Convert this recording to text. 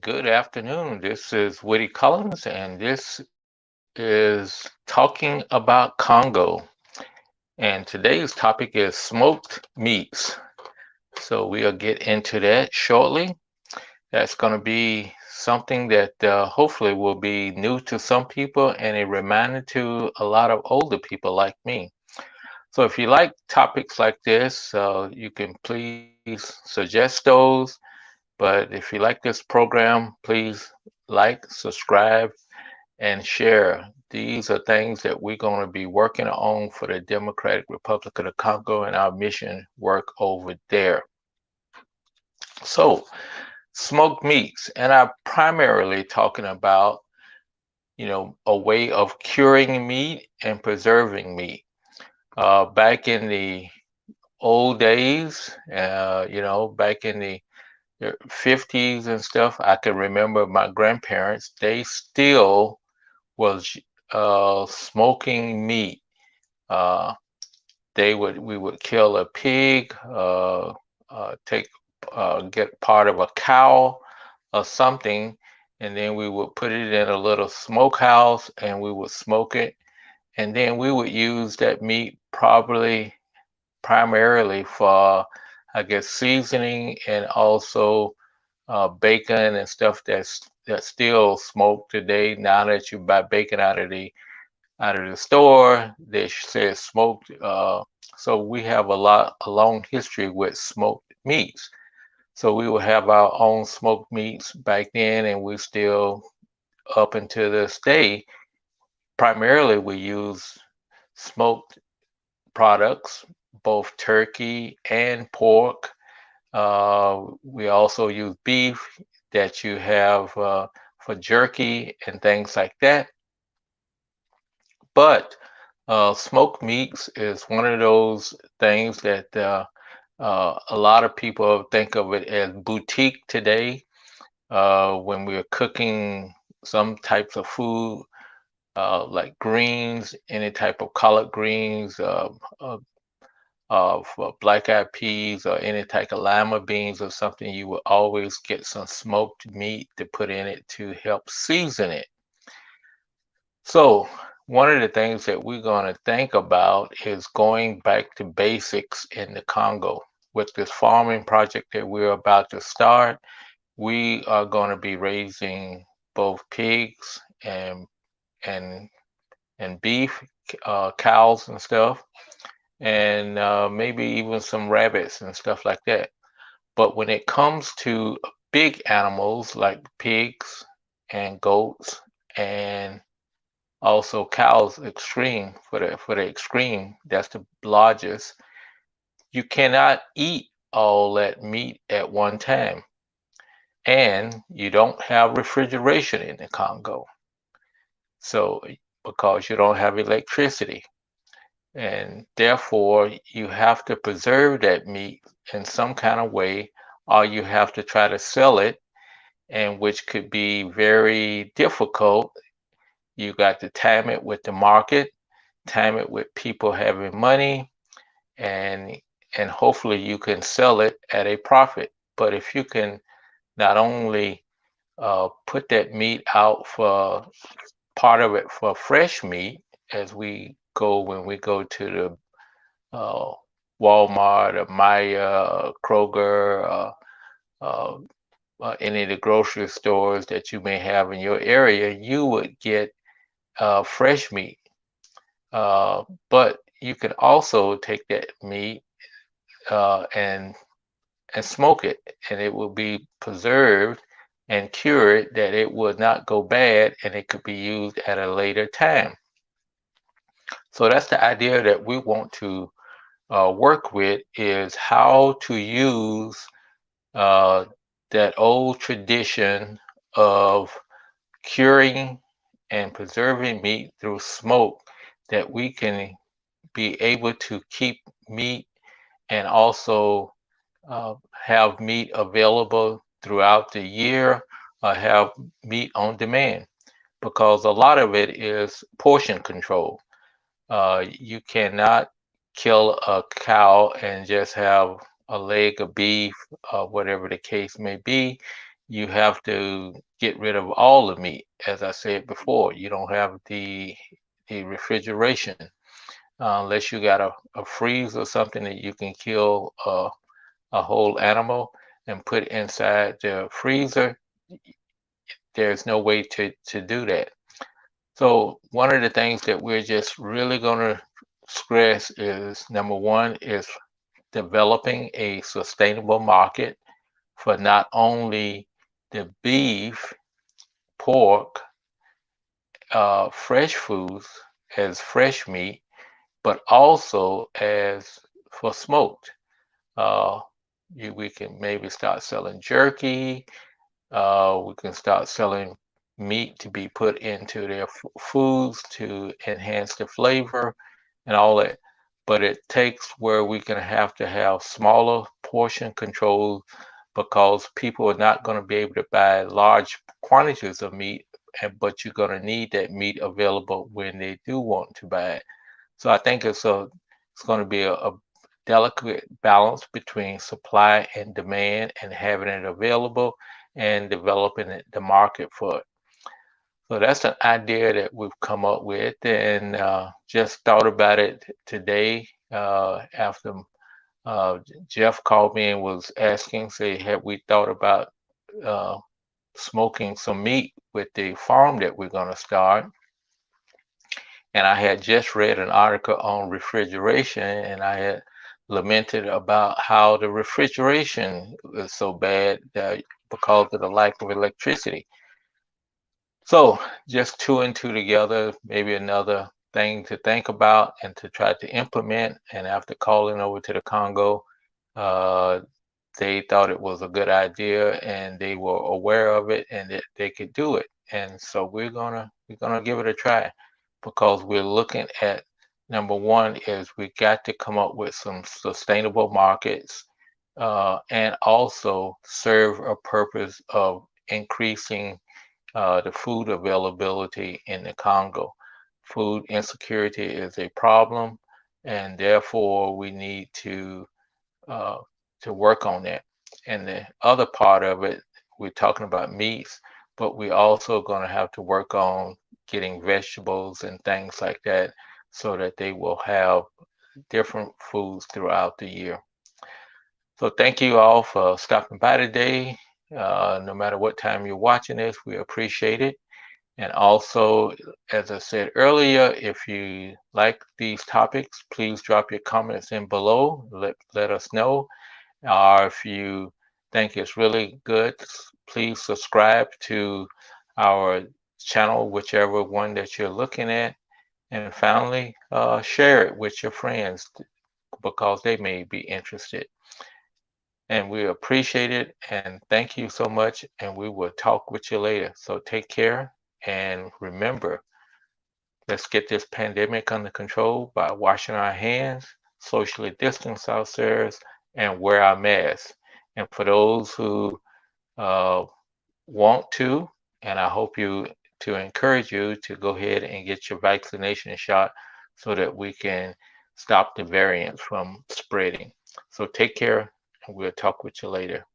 good afternoon. This is Woody Collins, and this is talking about Congo. And today's topic is smoked meats. So we'll get into that shortly. That's going to be something that hopefully will be new to some people and a reminder to a lot of older people like me. So if you like topics like this, you can please suggest those. But if you like this program, please like, subscribe, and share. These are things that we're going to be working on for the Democratic Republic of the Congo and our mission work over there. So, smoked meats, and I'm primarily talking about, a way of curing meat and preserving meat. Back in the old days, back in the 50s and stuff, I can remember my grandparents, they still was smoking meat. Uh, we would kill a pig, take get part of a cow or something, and then we would put it in a little smokehouse and we would smoke it, and then we would use that meat probably primarily for, I guess, seasoning and also bacon and stuff that's still smoked today. Now that you buy bacon out of the store, they say it's smoked. So we have a long history with smoked meats. So we will have our own smoked meats back then, and we still up until this day. Primarily, we use smoked products, both turkey and pork. We also use beef that you have for jerky and things like that. But smoked meats is one of those things that a lot of people think of it as boutique today. When we're cooking some types of food, like greens, any type of collard greens, of black-eyed peas or any type of lima beans or something, you will always get some smoked meat to put in it to help season it. So one of the things that we're going to think about is going back to basics in the Congo. With this farming project that we're about to start, we are going to be raising both pigs and and beef, cows and stuff, and maybe even some rabbits and stuff like that. But when it comes to big animals like pigs and goats and also cows, extreme for the extreme, that's the largest, you cannot eat all that meat at one time. And you don't have refrigeration in the Congo. So because you don't have electricity. And therefore, you have to preserve that meat in some kind of way, or you have to try to sell it, and which could be very difficult. You got to time it with the market, time it with people having money, and and hopefully you can sell it at a profit. But if you can not only put that meat out for part of it for fresh meat, as we go when we go to the Walmart or Maya, Kroger, uh, any of the grocery stores that you may have in your area, you would get fresh meat. But you can also take that meat uh, and and smoke it, and it will be preserved and cured that it would not go bad, and it could be used at a later time. So that's the idea that we want to work with, is how to use uh, that old tradition of curing and preserving meat through smoke, that we can be able to keep meat and also have meat available throughout the year, have meat on demand, because a lot of it is portion control. You cannot kill a cow and just have a leg of beef, whatever the case may be. you have to get rid of all the meat. As I said before, you don't have the refrigeration unless you got a freeze or something that you can kill a whole animal and put inside the freezer. There's no way to do that. So one of the things that we're just really going to stress is number one is developing a sustainable market for not only the beef, pork, fresh foods as fresh meat, but also as for smoked. Uh, we can maybe start selling jerky. We can start selling meat to be put into their foods to enhance the flavor and all that. But it takes where we can have to have smaller portion control because people are not going to be able to buy large quantities of meat, but you're going to need that meat available when they do want to buy it. So I think it's going to be a delicate balance between supply and demand and having it available and developing the market for it. So that's an idea that we've come up with and just thought about it today after Jeff called me and was asking, say, have we thought about uh, smoking some meat with the farm that we're going to start? And I had just read an article on refrigeration, and I had lamented about how the refrigeration is so bad because of the lack of electricity. So just two and two together, maybe another thing to think about and to try to implement. And after calling over to the Congo, uh, they thought it was a good idea and they were aware of it and that they could do it. And so we're gonna give it a try because we're looking at number one is we got to come up with some sustainable markets and also serve a purpose of increasing the food availability in the Congo. Food insecurity is a problem, and therefore we need uh, to work on that. And the other part of it, we're talking about meats, but we're also going to have to work on getting vegetables and things like that so that they will have different foods throughout the year. So thank you all for stopping by today. No matter what time you're watching this, we appreciate it. And also, as I said earlier, if you like these topics, please drop your comments in below. Let us know. Or if you think it's really good, please subscribe to our channel, whichever one that you're looking at. And finally, share it with your friends because they may be interested. And we appreciate it and thank you so much. And we will talk with you later. So take care and remember, let's get this pandemic under control by washing our hands, socially distance ourselves, and wear our masks. And for those who uh, want to, and I hope to encourage you to go ahead and get your vaccination shot so that we can stop the variants from spreading. So take care, and we'll talk with you later.